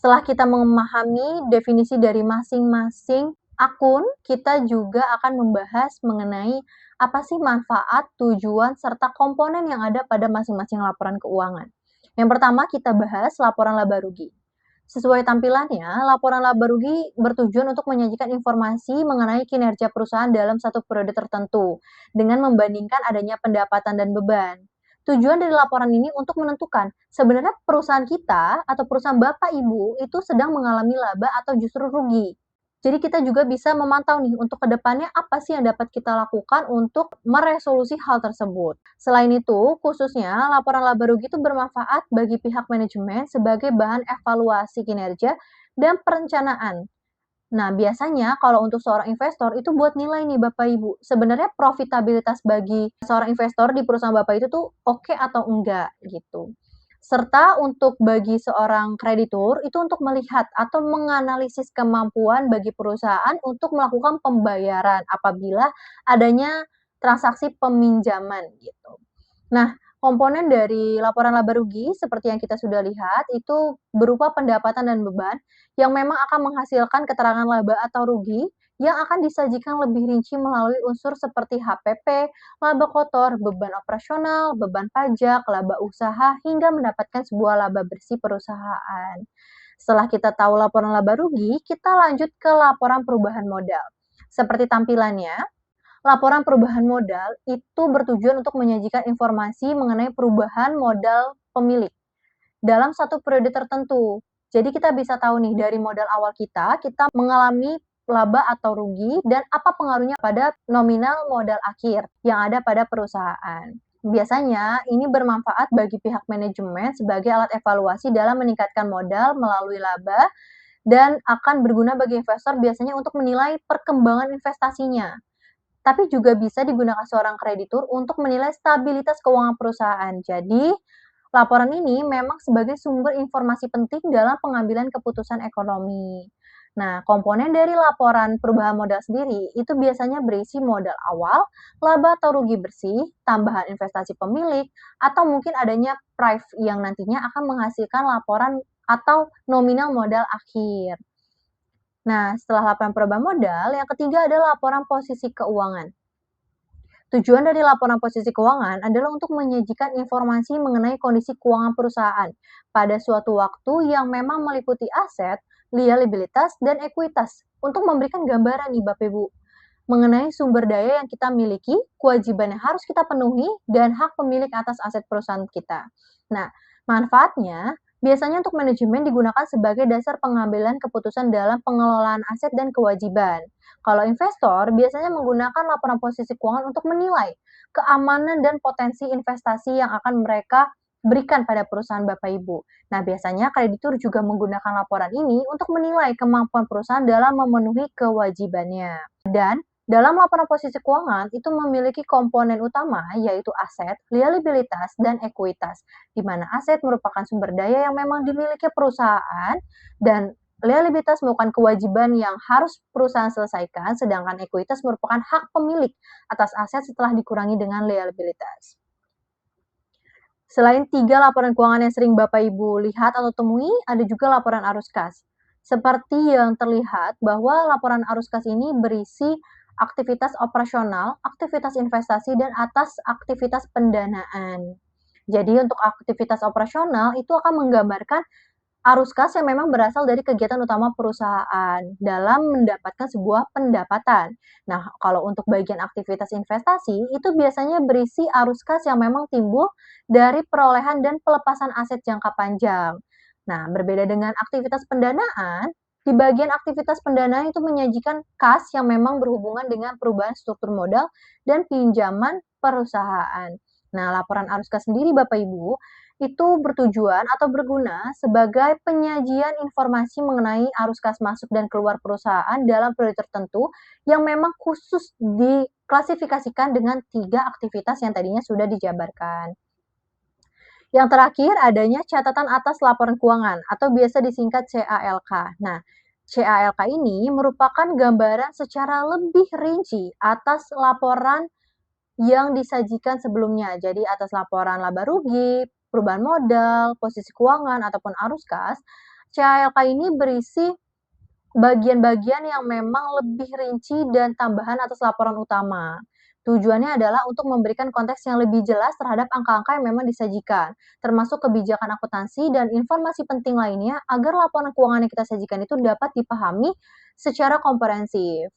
Setelah kita memahami definisi dari masing-masing akun, kita juga akan membahas mengenai apa sih manfaat, tujuan, serta komponen yang ada pada masing-masing laporan keuangan. Yang pertama kita bahas laporan laba rugi. Sesuai tampilannya, laporan laba rugi bertujuan untuk menyajikan informasi mengenai kinerja perusahaan dalam satu periode tertentu, dengan membandingkan adanya pendapatan dan beban. Tujuan dari laporan ini untuk menentukan sebenarnya perusahaan kita atau perusahaan Bapak Ibu itu sedang mengalami laba atau justru rugi. Jadi kita juga bisa memantau nih untuk kedepannya apa sih yang dapat kita lakukan untuk meresolusi hal tersebut. Selain itu, khususnya laporan laba rugi itu bermanfaat bagi pihak manajemen sebagai bahan evaluasi kinerja dan perencanaan. Nah, biasanya kalau untuk seorang investor itu buat nilai nih Bapak Ibu, sebenarnya profitabilitas bagi seorang investor di perusahaan Bapak itu tuh oke atau enggak gitu. Serta untuk bagi seorang kreditur itu untuk melihat atau menganalisis kemampuan bagi perusahaan untuk melakukan pembayaran apabila adanya transaksi peminjaman gitu. Nah, komponen dari laporan laba rugi seperti yang kita sudah lihat itu berupa pendapatan dan beban yang memang akan menghasilkan keterangan laba atau rugi yang akan disajikan lebih rinci melalui unsur seperti HPP, laba kotor, beban operasional, beban pajak, laba usaha, hingga mendapatkan sebuah laba bersih perusahaan. Setelah kita tahu laporan laba rugi, kita lanjut ke laporan perubahan modal. Seperti tampilannya, laporan perubahan modal itu bertujuan untuk menyajikan informasi mengenai perubahan modal pemilik dalam satu periode tertentu. Jadi kita bisa tahu nih dari modal awal kita mengalami laba atau rugi dan apa pengaruhnya pada nominal modal akhir yang ada pada perusahaan. Biasanya ini bermanfaat bagi pihak manajemen sebagai alat evaluasi dalam meningkatkan modal melalui laba dan akan berguna bagi investor biasanya untuk menilai perkembangan investasinya. Tapi juga bisa digunakan seorang kreditur untuk menilai stabilitas keuangan perusahaan. Jadi, laporan ini memang sebagai sumber informasi penting dalam pengambilan keputusan ekonomi. Nah, komponen dari laporan perubahan modal sendiri itu biasanya berisi modal awal, laba atau rugi bersih, tambahan investasi pemilik, atau mungkin adanya PRIF yang nantinya akan menghasilkan laporan atau nominal modal akhir. Nah, setelah laporan perubahan modal, yang ketiga adalah laporan posisi keuangan. Tujuan dari laporan posisi keuangan adalah untuk menyajikan informasi mengenai kondisi keuangan perusahaan pada suatu waktu yang memang meliputi aset, liabilitas, dan ekuitas untuk memberikan gambaran nih Bapak Ibu mengenai sumber daya yang kita miliki, kewajiban yang harus kita penuhi, dan hak pemilik atas aset perusahaan kita. Nah, manfaatnya biasanya untuk manajemen digunakan sebagai dasar pengambilan keputusan dalam pengelolaan aset dan kewajiban. Kalau investor biasanya menggunakan laporan posisi keuangan untuk menilai keamanan dan potensi investasi yang akan mereka berikan pada perusahaan Bapak Ibu. Nah, biasanya kreditur juga menggunakan laporan ini untuk menilai kemampuan perusahaan dalam memenuhi kewajibannya. Dan dalam laporan posisi keuangan itu memiliki komponen utama yaitu aset, liabilitas, dan ekuitas, di mana aset merupakan sumber daya yang memang dimiliki perusahaan dan liabilitas merupakan kewajiban yang harus perusahaan selesaikan, sedangkan ekuitas merupakan hak pemilik atas aset setelah dikurangi dengan liabilitas. Selain 3 laporan keuangan yang sering Bapak Ibu lihat atau temui, ada juga laporan arus kas. Seperti yang terlihat bahwa laporan arus kas ini berisi aktivitas operasional, aktivitas investasi, dan atas aktivitas pendanaan. Jadi untuk aktivitas operasional itu akan menggambarkan arus kas yang memang berasal dari kegiatan utama perusahaan dalam mendapatkan sebuah pendapatan. Nah, kalau untuk bagian aktivitas investasi, itu biasanya berisi arus kas yang memang timbul dari perolehan dan pelepasan aset jangka panjang. Nah, berbeda dengan aktivitas pendanaan, di bagian aktivitas pendanaan itu menyajikan kas yang memang berhubungan dengan perubahan struktur modal dan pinjaman perusahaan. Nah, laporan arus kas sendiri Bapak Ibu itu bertujuan atau berguna sebagai penyajian informasi mengenai arus kas masuk dan keluar perusahaan dalam periode tertentu yang memang khusus diklasifikasikan dengan 3 aktivitas yang tadinya sudah dijabarkan. Yang terakhir adanya catatan atas laporan keuangan atau biasa disingkat CALK. Nah, CALK ini merupakan gambaran secara lebih rinci atas laporan yang disajikan sebelumnya. Jadi atas laporan laba rugi, perubahan modal, posisi keuangan, ataupun arus kas, CHLK ini berisi bagian-bagian yang memang lebih rinci dan tambahan atas laporan utama. Tujuannya adalah untuk memberikan konteks yang lebih jelas terhadap angka-angka yang memang disajikan, termasuk kebijakan akuntansi dan informasi penting lainnya agar laporan keuangan yang kita sajikan itu dapat dipahami secara komprehensif.